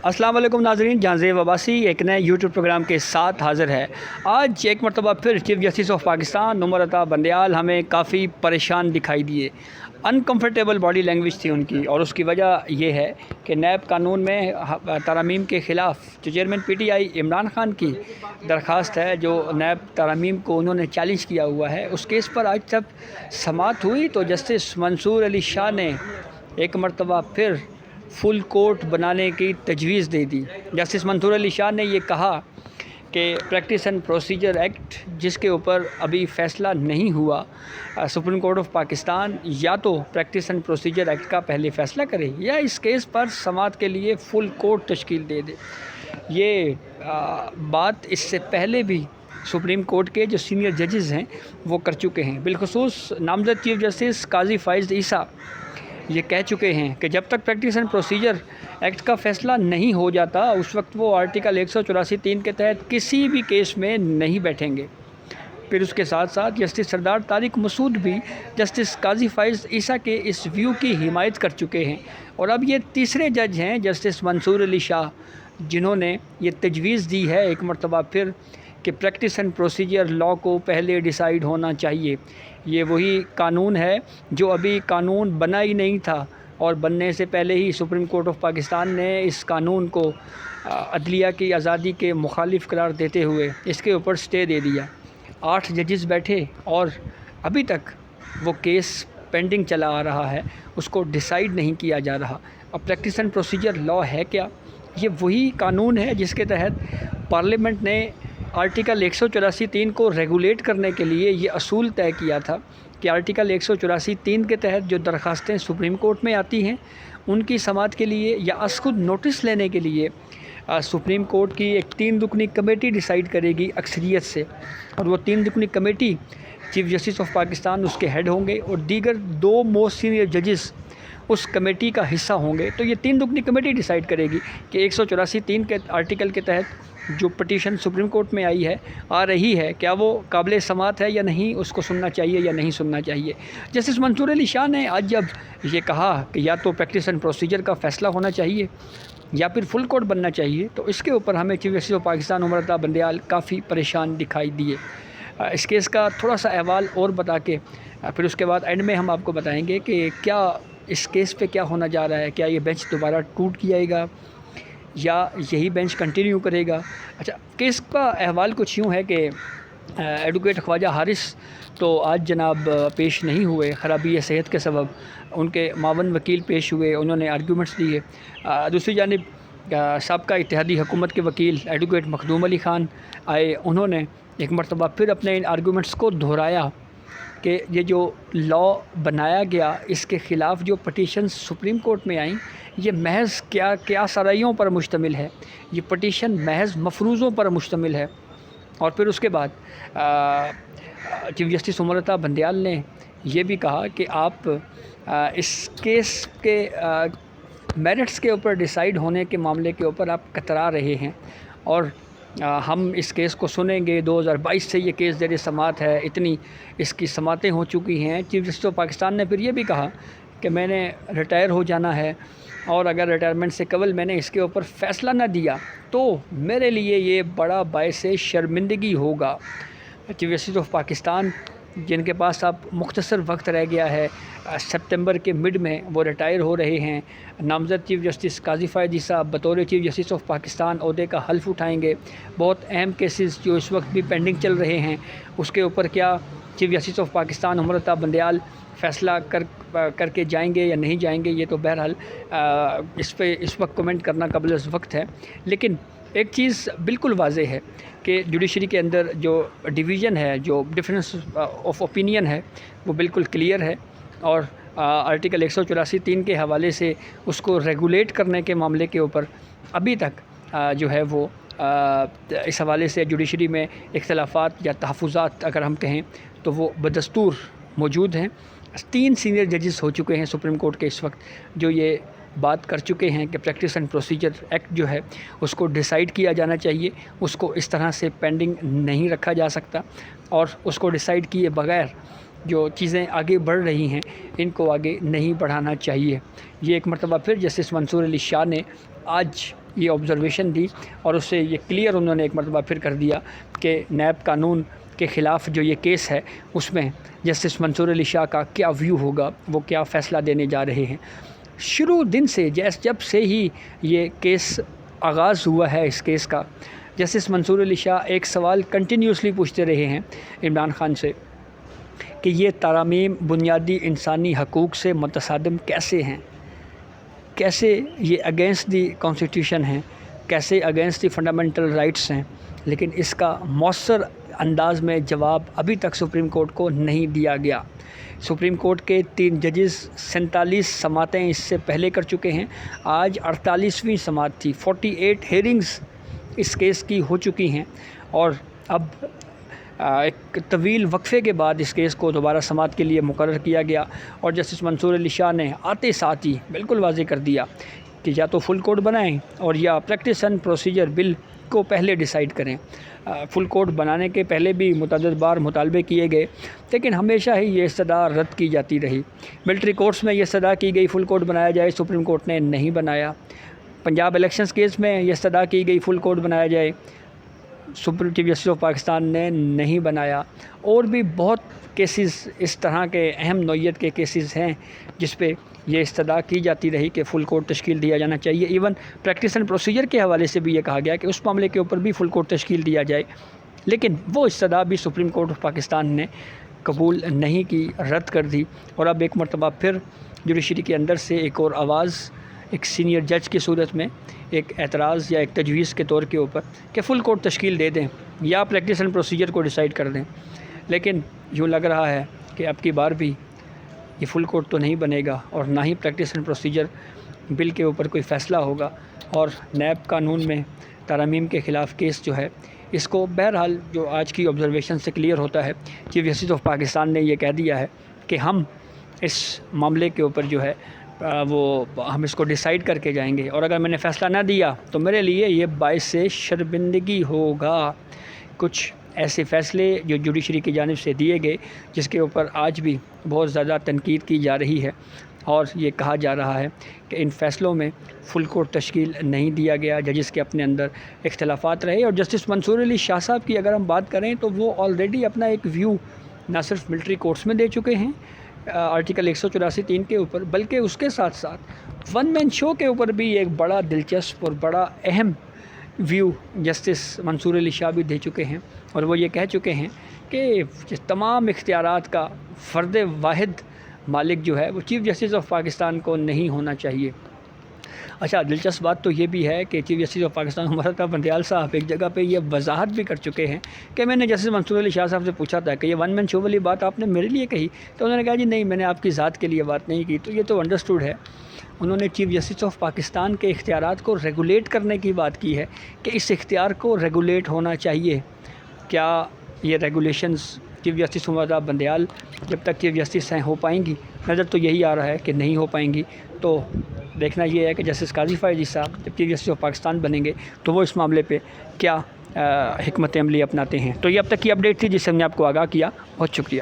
अस्सलाम वालेकुम नाज़रीन, जहांज़ेब अब्बासी एक नए यूट्यूब प्रोग्राम के साथ हाज़िर है। आज एक मरतबा फिर chief justice of Pakistan Umar Ata Bandial हमें काफ़ी परेशान दिखाई दिए। अनकम्फर्टेबल बॉडी लैंग्वेज थी उनकी, और उसकी वजह यह है कि नैब कानून में तरमीम के ख़िलाफ़ जो चेयरमैन PTI इमरान ख़ान की दरख्वास्त है, जो नैब तरमीम को उन्होंने चैलेंज किया हुआ है, उस केस पर आज जब समाअत हुई तो जस्टिस मंसूर अली शाह ने एक मरतबा फिर फुल कोर्ट बनाने की तजवीज़ दे दी। जस्टिस मंसूर अली शाह ने ये कहा कि प्रैक्टिस एंड प्रोसीजर एक्ट, जिसके ऊपर अभी फ़ैसला नहीं हुआ, सुप्रीम कोर्ट ऑफ पाकिस्तान या तो प्रैक्टिस एंड प्रोसीजर एक्ट का पहले फ़ैसला करे या इस केस पर समाअत के लिए फ़ुल कोर्ट तश्कील दे दे। ये बात इससे पहले भी सुप्रीम कोर्ट के जो सीनियर जजेस हैं वो कर चुके हैं। बिलखुसूस नामज़द चीफ जस्टिस काजी फ़ाइज़ ईसा ये कह चुके हैं कि जब तक प्रैक्टिस एंड प्रोसीजर एक्ट का फ़ैसला नहीं हो जाता, उस वक्त वो आर्टिकल 184(3) के तहत किसी भी केस में नहीं बैठेंगे। फिर उसके साथ साथ जस्टिस सरदार तारिक मसूद भी जस्टिस काजी फ़ाइज़ ईसा के इस व्यू की हिमायत कर चुके हैं। और अब ये तीसरे जज हैं जस्टिस मंसूर अली शाह, जिन्होंने ये तजवीज़ दी है एक मरतबा फिर कि प्रैक्टिस एंड प्रोसीजर लॉ को पहले डिसाइड होना चाहिए। ये वही कानून है जो अभी कानून बना ही नहीं था, और बनने से पहले ही सुप्रीम कोर्ट ऑफ पाकिस्तान ने इस कानून को अदलिया की आज़ादी के मुखालिफ करार देते हुए इसके ऊपर स्टे दे दिया। 8 जजेस बैठे और अभी तक वो केस पेंडिंग चला आ रहा है, उसको डिसाइड नहीं किया जा रहा। अब प्रैक्टिस एंड प्रोसीजर लॉ है क्या? ये वही कानून है जिसके तहत पार्लियामेंट ने आर्टिकल 184(3) को रेगुलेट करने के लिए ये असूल तय किया था कि आर्टिकल 184(3) के तहत जो दरखास्तें सुप्रीम कोर्ट में आती हैं, उनकी समाअत के लिए या असखुद नोटिस लेने के लिए सुप्रीम कोर्ट की एक 3 रुकनी कमेटी डिसाइड करेगी अक्सरियत से, और वो 3 रुकनी committee chief justice of Pakistan उसके हेड होंगे और दीगर 2 मोस्ट सीनियर जजेस उस कमेटी का हिस्सा होंगे। तो ये 3 रुकनी कमेटी डिसाइड करेगी कि 184(3) के आर्टिकल के तहत जो पटिशन सुप्रीम कोर्ट में आई है, आ रही है, क्या वो काबिल समाअत है या नहीं, उसको सुनना चाहिए या नहीं सुनना चाहिए। जस्टिस मंसूर अली शाह ने आज जब ये कहा कि या तो प्रैक्टिस एंड प्रोसीजर का फ़ैसला होना चाहिए या फिर फुल कोर्ट बनना चाहिए, तो इसके ऊपर हमें chief justice of Pakistan Umar Ata Bandial काफ़ी परेशान दिखाई दिए। इस केस का थोड़ा सा अहवाल और बता के फिर उसके बाद एंड में हम आपको बताएंगे कि क्या इस केस पे क्या होना जा रहा है। क्या ये बेंच दोबारा टूट जाएगा या यही बेंच कंटिन्यू करेगा? अच्छा, केस का अहवाल कुछ यूँ है कि एडवोकेट ख्वाजा हारिस तो आज जनाब पेश नहीं हुए, ख़राबी सेहत के सबब। उनके मावन वकील पेश हुए, उन्होंने आर्गूमेंट्स दिए। दूसरी जानिब साबका इत्तेहादी हुकूमत के वकील एडवोकेट मखदूम अली ख़ान आए, उन्होंने एक मरतबा फिर अपने इन आर्गूमेंट्स को दोहराया कि ये जो लॉ बनाया गया, इसके ख़िलाफ़ जो पटिशन सुप्रीम कोर्ट में आई, ये महज़ क्या सराइयों पर मुश्तमिल है, ये पटिशन महज़ मफरूज़ों पर मुश्तमिल है। और फिर उसके बाद चीफ जस्टिस उमर अता बंदयाल ने ये भी कहा कि आप इस केस के मेरिट्स के ऊपर डिसाइड होने के मामले के ऊपर आप कतरा रहे हैं, और हम इस केस को सुनेंगे। 2022 से ये केस ज़ेर समाअत है, इतनी इसकी समाअतें हो चुकी हैं। चीफ जस्टिस ऑफ पाकिस्तान ने फिर ये भी कहा कि मैंने रिटायर हो जाना है, और अगर रिटायरमेंट से कबल मैंने इसके ऊपर फ़ैसला न दिया तो मेरे लिए ये बड़ा बायस शर्मिंदगी होगा। चीफ जस्टिस ऑफ पाकिस्तान, जिनके पास अब मुख्तसर वक्त रह गया है, सितंबर के मिड में वो रिटायर हो रहे हैं। नामज़द चीफ जस्टिस काजी फ़ाइज़ ईसा बतौर चीफ जस्टिस ऑफ पाकिस्तान ओहदे का हल्फ उठाएंगे। बहुत अहम केसेस जो इस वक्त भी पेंडिंग चल रहे हैं, उसके ऊपर क्या chief justice of Pakistan Umar Ata Bandial फ़ैसला करके जाएंगे या नहीं जाएंगे, ये तो बहरहाल इस पे इस वक्त कमेंट करना काबिल वक्त है। लेकिन एक चीज़ बिल्कुल वाज़ेह है कि जुडिशरी के अंदर जो डिवीज़न है, जो डिफरेंस ऑफ ओपिनियन है, वो बिल्कुल क्लियर है, और आर्टिकल 184(3) के हवाले से उसको रेगुलेट करने के मामले के ऊपर अभी तक जो है वो इस हवाले से जुडिशरी में इख्तलाफात या तहफ़्फ़ुज़ात अगर हम कहें तो वो बदस्तूर मौजूद हैं। 3 सीनियर जजेस हो चुके हैं सुप्रीम कोर्ट के इस वक्त, जो ये बात कर चुके हैं कि प्रैक्टिस एंड प्रोसीजर एक्ट जो है उसको डिसाइड किया जाना चाहिए, उसको इस तरह से पेंडिंग नहीं रखा जा सकता, और उसको डिसाइड किए बगैर जो चीज़ें आगे बढ़ रही हैं इनको आगे नहीं बढ़ाना चाहिए। ये एक मरतबा फिर जस्टिस मंसूर अली शाह ने आज یہ آبزرویشن دی اور اس سے یہ کلیئر انہوں نے ایک مرتبہ پھر کر دیا کہ نیب قانون کے خلاف جو یہ کیس ہے اس میں جسٹس منصور علی شاہ کا کیا ویو ہوگا، وہ کیا فیصلہ دینے جا رہے ہیں۔ شروع دن سے جب سے ہی یہ کیس آغاز ہوا ہے اس کیس کا، جسٹس منصور علی شاہ ایک سوال کنٹینیوسلی پوچھتے رہے ہیں عمران خان سے کہ یہ ترامیم بنیادی انسانی حقوق سے متصادم کیسے ہیں، کیسے یہ اگینسٹ دی کانسٹیٹیوشن ہیں، کیسے اگینسٹ دی فنڈامنٹل رائٹس ہیں، لیکن اس کا مؤثر انداز میں جواب ابھی تک سپریم کورٹ کو نہیں دیا گیا۔ سپریم کورٹ کے 3 ججز 47 سماعتیں اس سے پہلے کر چکے ہیں، آج 48ویں سماعت تھی، 48 ہیئرنگز اس کیس کی ہو چکی ہیں، اور اب ایک طویل وقفے کے بعد اس کیس کو دوبارہ سماعت کے لیے مقرر کیا گیا، اور جسٹس منصور علی شاہ نے آتے ساتھ ہی بالکل واضح کر دیا کہ یا تو فل کوڈ بنائیں اور یا پریکٹس اینڈ پروسیجر بل کو پہلے ڈیسائیڈ کریں۔ فل کوڈ بنانے کے پہلے بھی متعدد بار مطالبے کیے گئے، لیکن ہمیشہ ہی یہ استدعا رد کی جاتی رہی۔ ملٹری کورٹس میں یہ استدعا کی گئی فل کوڈ بنایا جائے، سپریم کورٹ نے نہیں بنایا۔ پنجاب الیکشنز کیس میں یہ استدعا کی گئی فل کوڈ بنایا جائے، supreme chief justice of Pakistan نے نہیں بنایا۔ اور بھی بہت کیسز اس طرح کے اہم نوعیت کے کیسز ہیں جس پہ یہ استدعا کی جاتی رہی کہ فل کورٹ تشکیل دیا جانا چاہیے۔ ایون پریکٹس اینڈ پروسیجر کے حوالے سے بھی یہ کہا گیا کہ اس معاملے کے اوپر بھی فل کورٹ تشکیل دیا جائے، لیکن وہ استدعا بھی سپریم کورٹ آف پاکستان نے قبول نہیں کی، رد کر دی۔ اور اب ایک مرتبہ پھر جوڈیشری کے اندر سے ایک اور آواز ایک سینئر جج کی صورت میں ایک اعتراض یا ایک تجویز کے طور کے اوپر کہ فل کورٹ تشکیل دے دیں یا پریکٹس اینڈ پروسیجر کو ڈیسائیڈ کر دیں، لیکن یوں لگ رہا ہے کہ اب کی بار بھی یہ فل کورٹ تو نہیں بنے گا اور نہ ہی پریکٹس اینڈ پروسیجر بل کے اوپر کوئی فیصلہ ہوگا، اور نیب قانون میں ترامیم کے خلاف کیس جو ہے اس کو بہرحال جو آج کی آبزرویشن سے کلیئر ہوتا ہے، چیف جسٹس آف پاکستان نے یہ کہہ دیا ہے کہ ہم اس معاملے کے اوپر جو ہے ہم اس کو ڈیسائیڈ کر کے جائیں گے، اور اگر میں نے فیصلہ نہ دیا تو میرے لیے یہ باعث شرمندگی ہوگا۔ کچھ ایسے فیصلے جو جوڈیشری کی جانب سے دیے گئے جس کے اوپر آج بھی بہت زیادہ تنقید کی جا رہی ہے، اور یہ کہا جا رہا ہے کہ ان فیصلوں میں فل کورٹ تشکیل نہیں دیا گیا، ججز کے اپنے اندر اختلافات رہے۔ اور جسٹس منصور علی شاہ صاحب کی اگر ہم بات کریں تو وہ آلریڈی اپنا ایک ویو نہ صرف ملٹری کورٹس میں دے چکے ہیں آرٹیکل 184(3) کے اوپر، بلکہ اس کے ساتھ ساتھ ون مین شو کے اوپر بھی ایک بڑا دلچسپ اور بڑا اہم ویو جسٹس منصور علی شاہ بھی دے چکے ہیں، اور وہ یہ کہہ چکے ہیں کہ تمام اختیارات کا فرد واحد مالک جو ہے وہ چیف جسٹس آف پاکستان کو نہیں ہونا چاہیے۔ اچھا، دلچسپ بات تو یہ بھی ہے کہ chief justice of Pakistan Umar Ata Bandial صاحب ایک جگہ پہ یہ وضاحت بھی کر چکے ہیں کہ میں نے جسٹس منصور علی شاہ صاحب سے پوچھا تھا کہ یہ ون مین شو والی بات آپ نے میرے لیے کہی، تو انہوں نے کہا جی نہیں، میں نے آپ کی ذات کے لیے بات نہیں کی۔ تو یہ تو انڈرسٹوڈ ہے، انہوں نے چیف جسٹس آف پاکستان کے اختیارات کو ریگولیٹ کرنے کی بات کی ہے کہ اس اختیار کو ریگولیٹ ہونا چاہیے۔ کیا یہ regulations chief justice Umar Ata Bandial جب تک چیف جسٹس ہیں ہو پائیں گی؟ نظر تو یہی آ رہا ہے کہ نہیں ہو پائیں گی۔ تو دیکھنا یہ ہے کہ جسٹس قاضی فائز صاحب جب چیف جسٹس آف پاکستان بنیں گے تو وہ اس معاملے پہ کیا حکمت عملی اپناتے ہیں۔ تو یہ اب تک کی اپڈیٹ تھی جس سے ہم نے آپ کو آگاہ کیا۔ بہت شکریہ۔